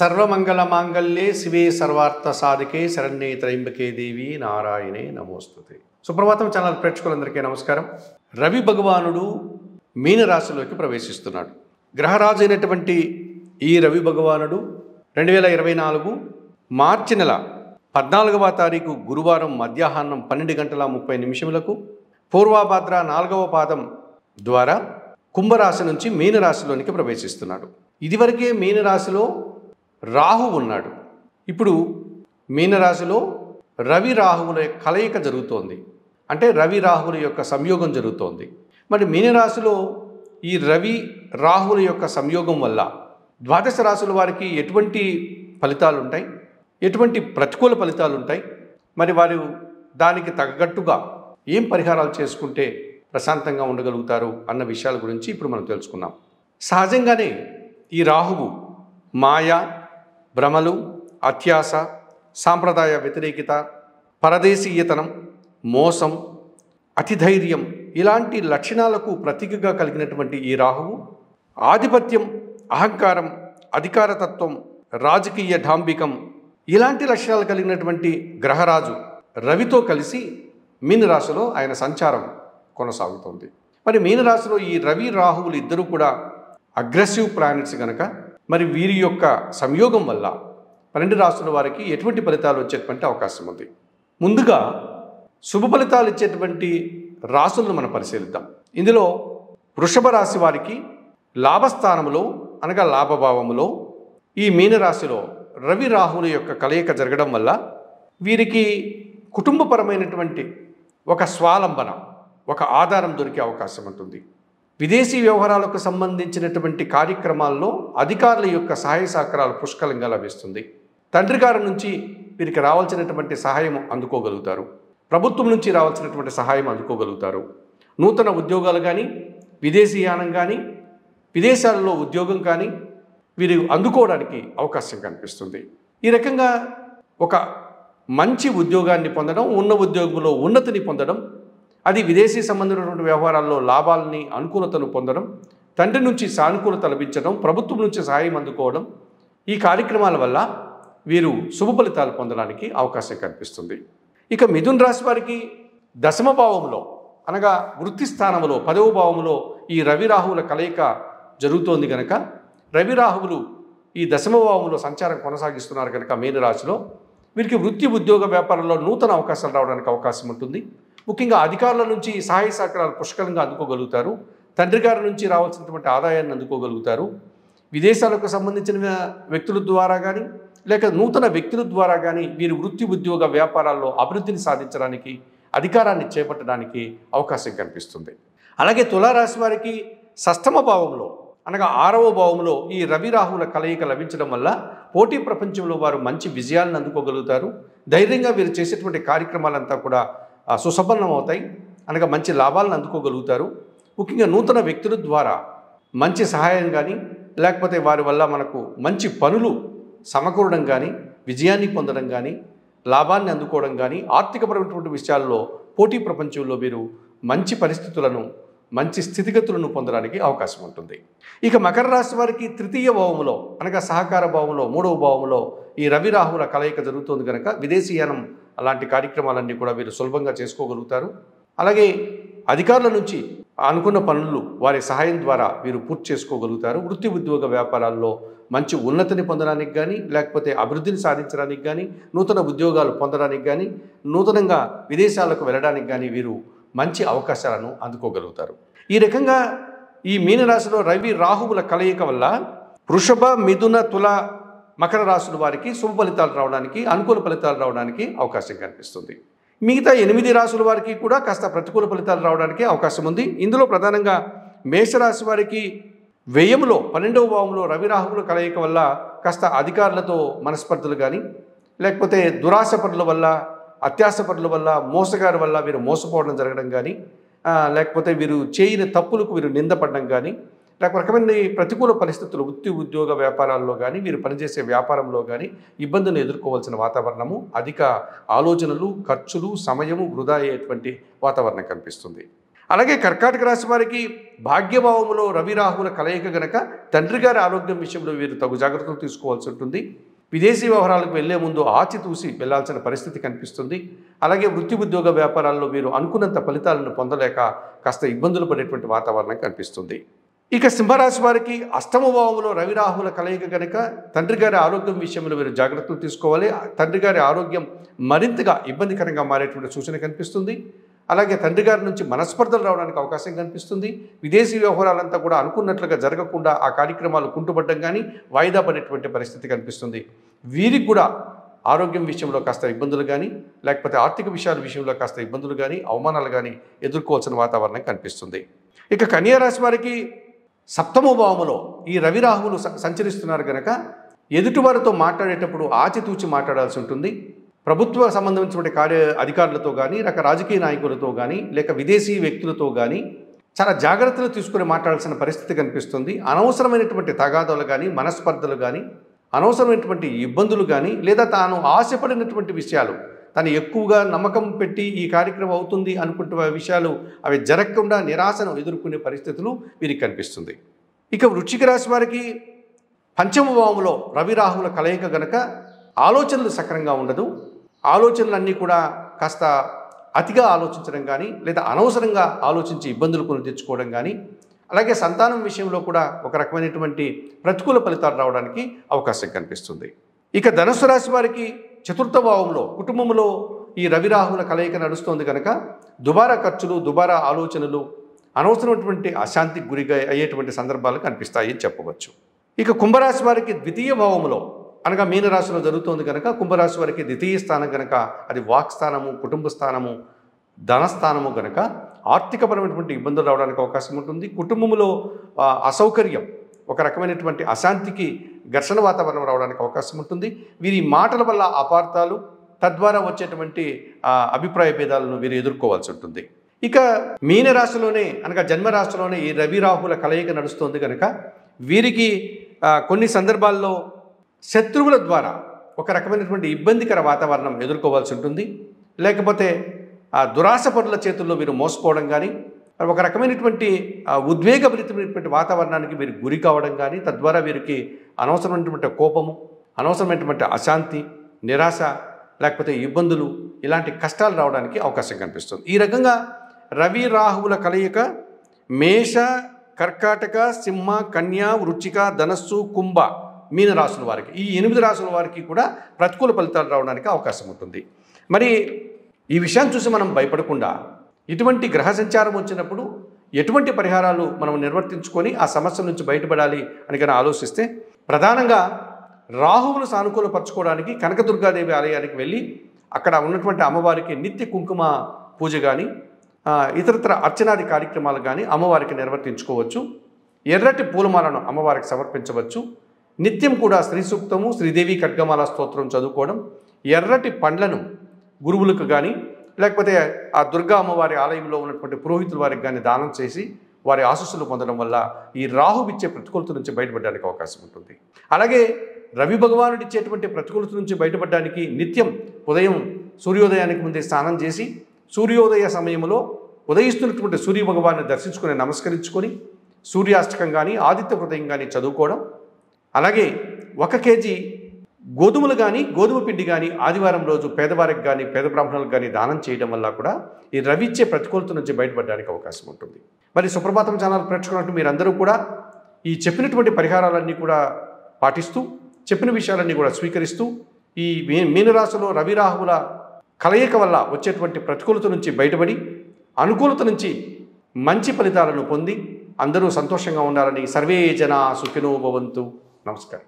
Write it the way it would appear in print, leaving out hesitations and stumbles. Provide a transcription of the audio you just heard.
సర్వమంగళమాంగళ్యే శివే సర్వార్థ సాధికే శరణ్యే త్రయంబకే దేవి నారాయణే నమోస్తుతే. సుప్రభాతం ఛానల్ ప్రేక్షకులందరికీ నమస్కారం. రవి భగవానుడు మీనరాశిలోకి ప్రవేశిస్తున్నాడు. గ్రహరాజు అయినటువంటి ఈ రవి భగవానుడు 2024 మార్చి నెల 14వ తారీఖు గురువారం మధ్యాహ్నం 12:30 పూర్వభాద్ర 4వ పాదం ద్వారా కుంభరాశి నుంచి మీనరాశిలోనికి ప్రవేశిస్తున్నాడు. ఇదివరకే మీనరాశిలో రాహు ఉన్నాడు. ఇప్పుడు మీనరాశిలో రవి రాహువుల కలయిక జరుగుతోంది. అంటే రవి రాహువుల యొక్క సంయోగం జరుగుతోంది. మరి మీనరాశిలో ఈ రవి రాహువుల యొక్క సంయోగం వల్ల ద్వాదశ రాశుల వారికి ఎటువంటి ఫలితాలు ఉంటాయి, ఎటువంటి ప్రతికూల ఫలితాలు ఉంటాయి, మరి వారు దానికి తగ్గట్టుగా ఏం పరిహారాలు చేసుకుంటే ప్రశాంతంగా ఉండగలుగుతారు అన్న విషయాల గురించి ఇప్పుడు మనం తెలుసుకున్నాం. సహజంగానే ఈ రాహువు మాయ, భ్రమలు, అత్యాస, సాంప్రదాయ వ్యతిరేకత, పరదేశీయతనం, మోసం, అతిధైర్యం ఇలాంటి లక్షణాలకు ప్రతీకగా కలిగినటువంటి ఈ రాహువు ఆధిపత్యం, అహంకారం, అధికారతత్వం, రాజకీయ డాంబికం ఇలాంటి లక్షణాలు కలిగినటువంటి గ్రహరాజు రవితో కలిసి మీనరాశిలో ఆయన సంచారం కొనసాగుతోంది. మరి మీనరాశిలో ఈ రవి రాహువులు ఇద్దరు కూడా అగ్రెసివ్ ప్లానెట్స్ కనుక మరి వీరి యొక్క సంయోగం వల్ల 12 రాశుల వారికి ఎటువంటి ఫలితాలు వచ్చేటువంటి అవకాశం ఉంది. ముందుగా శుభ ఫలితాలు ఇచ్చేటువంటి రాశులను మనం పరిశీలిద్దాం. ఇందులో వృషభ రాశి వారికి లాభస్థానంలో అనగా లాభభావములో ఈ మీనరాశిలో రవి రాహువుల యొక్క కలయిక జరగడం వల్ల వీరికి కుటుంబపరమైనటువంటి ఒక స్వాలంబన, ఒక ఆధారం దొరికే అవకాశం ఉంటుంది. విదేశీ వ్యవహారాలకు సంబంధించినటువంటి కార్యక్రమాల్లో అధికారుల యొక్క సహాయ సహకారాలు పుష్కలంగా లభిస్తుంది. తండ్రి గారి నుంచి వీరికి రావాల్సినటువంటి సహాయం అందుకోగలుగుతారు. ప్రభుత్వం నుంచి రావాల్సినటువంటి సహాయం అందుకోగలుగుతారు. నూతన ఉద్యోగాలు కానీ, విదేశీయానం కానీ, విదేశాలలో ఉద్యోగం కానీ వీరు అందుకోవడానికి అవకాశం కనిపిస్తుంది. ఈ రకంగా ఒక మంచి ఉద్యోగాన్ని పొందడం, ఉన్న ఉద్యోగంలో ఉన్నతిని పొందడం, అది విదేశీ సంబంధించినటువంటి వ్యవహారాల్లో లాభాలని, అనుకూలతను పొందడం, తండ్రి నుంచి సానుకూలత లభించడం, ప్రభుత్వం నుంచి సహాయం అందుకోవడం, ఈ కార్యక్రమాల వల్ల వీరు శుభ ఫలితాలు పొందడానికి అవకాశం కనిపిస్తుంది. ఇక మిథున రాశి వారికి దశమ భావంలో అనగా వృత్తి స్థానంలో 10వ భావంలో ఈ రవి రాహువుల కలయిక జరుగుతోంది కనుక రవి రాహువులు ఈ దశమ భావంలో సంచారం కొనసాగిస్తున్నారు కనుక మీనరాశిలో వీరికి వృత్తి, ఉద్యోగ, వ్యాపారంలో నూతన అవకాశాలు రావడానికి అవకాశం ఉంటుంది. ముఖ్యంగా అధికారుల నుంచి సహాయ సహకారాలు పుష్కలంగా అందుకోగలుగుతారు. తండ్రి గారి నుంచి రావాల్సినటువంటి ఆదాయాన్ని అందుకోగలుగుతారు. విదేశాలకు సంబంధించిన వ్యక్తుల ద్వారా కానీ లేక నూతన వ్యక్తుల ద్వారా కానీ వీరు వృత్తి, ఉద్యోగ, వ్యాపారాల్లో అభివృద్ధిని సాధించడానికి, అధికారాన్ని చేపట్టడానికి అవకాశం కనిపిస్తుంది. అలాగే తులారాశి వారికి షష్ఠమ భావంలో అనగా 6వ భావంలో ఈ రవి రాహువుల కలయిక లభించడం వల్ల పోటీ ప్రపంచంలో వారు మంచి విజయాలను అందుకోగలుగుతారు. ధైర్యంగా వీరు చేసేటువంటి కార్యక్రమాలంతా కూడా సుసంపన్నం అవుతాయి. అనగా మంచి లాభాలను అందుకోగలుగుతారు. ముఖ్యంగా నూతన వ్యక్తుల ద్వారా మంచి సహాయం కానీ లేకపోతే వారి వల్ల మనకు మంచి పనులు సమకూరడం కానీ, విజయాన్ని పొందడం కానీ, లాభాన్ని అందుకోవడం కానీ, ఆర్థికపరమైనటువంటి విషయాల్లో పోటీ ప్రపంచంలో వీరు మంచి పరిస్థితులను, మంచి స్థితిగతులను పొందడానికి అవకాశం ఉంటుంది. ఇక మకర రాశి వారికి తృతీయ భావంలో అనగా సహకార భావంలో 3వ భావంలో ఈ రవి రాహువుల కలయిక జరుగుతుంది కనుక విదేశీయానం అలాంటి కార్యక్రమాలన్నీ కూడా వీరు సులభంగా చేసుకోగలుగుతారు. అలాగే అధికారుల నుంచి అనుకున్న పనులు వారి సహాయం ద్వారా వీరు పూర్తి చేసుకోగలుగుతారు. వృత్తి, ఉద్యోగ, వ్యాపారాల్లో మంచి ఉన్నతిని పొందడానికి కానీ లేకపోతే అభివృద్ధిని సాధించడానికి కానీ, నూతన ఉద్యోగాలు పొందడానికి కానీ, నూతనంగా విదేశాలకు వెళ్ళడానికి కానీ వీరు మంచి అవకాశాలను అందుకోగలుగుతారు. ఈ రకంగా ఈ మీనరాశిలో రవి రాహువుల కలయిక వల్ల వృషభ, మిథున, తుల, మకర రాశుల వారికి శుభ ఫలితాలు రావడానికి, అనుకూల ఫలితాలు రావడానికి అవకాశం కనిపిస్తుంది. మిగతా 8 రాశుల వారికి కూడా కాస్త ప్రతికూల ఫలితాలు రావడానికి అవకాశం ఉంది. ఇందులో ప్రధానంగా మేషరాశి వారికి వ్యయంలో 12వ భావంలో రవి రాహువుల కలయిక వల్ల కాస్త అధికారులతో మనస్పర్ధలు కానీ లేకపోతే దురాశ పనుల వల్ల, అత్యాశ పనుల వల్ల, మోసగారి వల్ల వీరు మోసపోవడం జరగడం కానీ లేకపోతే వీరు చేయని తప్పులకు వీరు నిందపడడం కానీ రకరకమైన ప్రతికూల పరిస్థితులు వృత్తి, ఉద్యోగ, వ్యాపారాల్లో కానీ వీరు పనిచేసే వ్యాపారంలో కానీ ఇబ్బందులు ఎదుర్కోవాల్సిన వాతావరణము, అధిక ఆలోచనలు, ఖర్చులు, సమయము వృధా అయ్యేటువంటి వాతావరణం కనిపిస్తుంది. అలాగే కర్కాటక రాశి వారికి భాగ్యభావములో రవి రాహుల కలయిక గనక తండ్రి గారి ఆరోగ్యం విషయంలో వీరు తగు జాగ్రత్తలు తీసుకోవాల్సి ఉంటుంది. విదేశీ వ్యవహారాలకు వెళ్లే ముందు ఆచితూసి వెళ్లాల్సిన పరిస్థితి కనిపిస్తుంది. అలాగే వృత్తి ఉద్యోగ వ్యాపారాల్లో వీరు అనుకున్నంత ఫలితాలను పొందలేక కాస్త ఇబ్బందులు పడేటువంటి వాతావరణం కనిపిస్తుంది. ఇక సింహరాశి వారికి అష్టమ భావంలో రవి రాహుల కలయిక కనుక తండ్రి గారి ఆరోగ్యం విషయంలో వీరు జాగ్రత్తలు తీసుకోవాలి. తండ్రి గారి ఆరోగ్యం మరింతగా ఇబ్బందికరంగా మారేటువంటి సూచన కనిపిస్తుంది. అలాగే తండ్రి గారి నుంచి మనస్పర్ధలు రావడానికి అవకాశం కనిపిస్తుంది. విదేశీ వ్యవహారాలంతా కూడా అనుకున్నట్లుగా జరగకుండా ఆ కార్యక్రమాలు కుంటుపడడం కానీ వాయిదా పడేటువంటి పరిస్థితి కనిపిస్తుంది. వీరికి కూడా ఆరోగ్యం విషయంలో కాస్త ఇబ్బందులు కానీ లేకపోతే ఆర్థిక విషయాల విషయంలో కాస్త ఇబ్బందులు కానీ అవమానాలు కానీ ఎదుర్కోవాల్సిన వాతావరణం కనిపిస్తుంది. ఇక కన్యా రాశి వారికి సప్తమ భావములో ఈ రవి రాహువులు సంచరిస్తున్నారు కనుక ఎదుటివారితో మాట్లాడేటప్పుడు ఆచితూచి మాట్లాడాల్సి ఉంటుంది. ప్రభుత్వ సంబంధించినటువంటి అధికారులతో కానీ రాజకీయ నాయకులతో కానీ లేక విదేశీ వ్యక్తులతో కానీ చాలా జాగ్రత్తలు తీసుకుని మాట్లాడాల్సిన పరిస్థితి కనిపిస్తుంది. అనవసరమైనటువంటి తగాదాలు కానీ మనస్పర్ధలు కానీ అనవసరమైనటువంటి ఇబ్బందులు కానీ లేదా తాను ఆశపడినటువంటి విషయాలు తను ఎక్కువగా నమ్మకం పెట్టి ఈ కార్యక్రమం అవుతుంది అనుకుంటున్న విషయాలు అవి జరగకుండా నిరాశను ఎదుర్కొనే పరిస్థితులు వీరికి కనిపిస్తుంది. ఇక వృశ్చిక రాశి వారికి పంచమ భావంలో రవి రాహుల కలయిక గనక ఆలోచనలు సక్రంగా ఉండదు. ఆలోచనలన్నీ కూడా కాస్త అతిగా ఆలోచించడం కానీ లేదా అనవసరంగా ఆలోచించి ఇబ్బందులు కొని తెచ్చుకోవడం కానీ అలాగే సంతానం విషయంలో కూడా ఒక రకమైనటువంటి ప్రతికూల ఫలితాలు రావడానికి అవకాశం కనిపిస్తుంది. ఇక ధనుస్సు రాశి వారికి చతుర్థ భావంలో కుటుంబంలో ఈ రవి రాహుల కలయిక నడుస్తోంది కనుక దుబారా ఖర్చులు దుబారా ఆలోచనలు అనవసరమైనటువంటి అశాంతికి గురిగా అయ్యేటువంటి సందర్భాలు కనిపిస్తాయి చెప్పవచ్చు. ఇక కుంభరాశి వారికి ద్వితీయ భావంలో అనగా మీనరాశిలో జరుగుతోంది కనుక కుంభరాశి వారికి ద్వితీయ స్థానం కనుక అది వాక్ స్థానము కుటుంబ స్థానము ధనస్థానము కనుక ఆర్థికపరమైనటువంటి ఇబ్బందులు రావడానికి అవకాశం ఉంటుంది. కుటుంబంలో అసౌకర్యం ఒక రకమైనటువంటి అశాంతికి ఘర్షణ వాతావరణం రావడానికి అవకాశం ఉంటుంది. వీరి మాటల వల్ల అపార్థాలు తద్వారా వచ్చేటువంటి అభిప్రాయ భేదాలను వీరు ఎదుర్కోవాల్సి ఉంటుంది. ఇక మీనరాశిలోనే అనగా జన్మరాశిలోనే ఈ రవి రాహుల కలయిక నడుస్తుంది కనుక వీరికి కొన్ని సందర్భాల్లో శత్రువుల ద్వారా ఒక రకమైనటువంటి ఇబ్బందికర వాతావరణం ఎదుర్కోవాల్సి ఉంటుంది. లేకపోతే దురాశపరుల చేతుల్లో వీరు మోసపోవడం కానీ ఒక రకమైనటువంటి ఉద్వేగభరితమైనటువంటి వాతావరణానికి వీరు గురి కావడం కానీ తద్వారా వీరికి అనవసరమైనటువంటి కోపము అనవసరమైనటువంటి అశాంతి నిరాశ లేకపోతే ఇబ్బందులు ఇలాంటి కష్టాలు రావడానికి అవకాశం కనిపిస్తుంది. ఈ రకంగా రవి రాహువుల కలయిక మేష కర్కాటక సింహ కన్యా వృశ్చిక ధనస్సు కుంభ మీన రాశుల వారికి ఈ 8 రాశుల వారికి కూడా ప్రతికూల ఫలితాలు రావడానికి అవకాశం ఉంటుంది. మరి ఈ విషయాన్ని చూసి మనం భయపడకుండా ఇటువంటి గ్రహ సంచారం వచ్చినప్పుడు ఎటువంటి పరిహారాలు మనం నిర్వర్తించుకొని ఆ సమస్య నుంచి బయటపడాలి అని కనుక ఆలోచిస్తే ప్రధానంగా రాహువును సానుకూలపరచుకోవడానికి కనకదుర్గాదేవి ఆలయానికి వెళ్ళి అక్కడ ఉన్నటువంటి అమ్మవారికి నిత్య కుంకుమ పూజ కానీ ఇతరత్ర అర్చనాది కార్యక్రమాలు కానీ అమ్మవారికి నిర్వర్తించుకోవచ్చు. ఎర్రటి పూలమాలను అమ్మవారికి సమర్పించవచ్చు. నిత్యం కూడా శ్రీ సూక్తము శ్రీదేవి ఖడ్గమాల స్తోత్రం చదువుకోవడం ఎర్రటి పండ్లను గురువులకు కానీ లేకపోతే ఆ దుర్గా అమ్మవారి ఆలయంలో ఉన్నటువంటి పురోహితుల వారికి కానీ దానం చేసి వారి ఆశీస్సులు పొందడం వల్ల ఈ రాహు ఇచ్చే ప్రతికూలత నుంచి బయటపడడానికి అవకాశం ఉంటుంది. అలాగే రవి భగవానుడు ఇచ్చేటువంటి ప్రతికూలత నుంచి బయటపడడానికి నిత్యం ఉదయం సూర్యోదయానికి ముందే స్నానం చేసి సూర్యోదయ సమయంలో ఉదయిస్తున్నటువంటి సూర్య భగవాన్ని దర్శించుకొని నమస్కరించుకొని సూర్యాష్టకం కానీ ఆదిత్య హృదయం కానీ చదువుకోవడం అలాగే 1 కేజీ గోధుమలు కానీ గోధుమ పిండి కానీ ఆదివారం రోజు పేదవారికి కానీ పేద బ్రాహ్మణులకు కానీ దానం చేయడం వల్ల కూడా ఈ రవి ఇచ్చే ప్రతికూలత నుంచి బయటపడడానికి అవకాశం ఉంటుంది. మరి సుప్రభాతం ఛానల్ ప్రేక్షకున్నట్టు మీరందరూ కూడా ఈ చెప్పినటువంటి పరిహారాలన్నీ కూడా పాటిస్తూ చెప్పిన విషయాలన్నీ కూడా స్వీకరిస్తూ ఈ మీనరాశిలో రవి రాహువుల కలయిక వల్ల వచ్చేటువంటి ప్రతికూలత నుంచి బయటపడి అనుకూలత నుంచి మంచి ఫలితాలను పొంది అందరూ సంతోషంగా ఉండాలని సర్వే జనా సుఖినో భవంతు. నమస్కారం.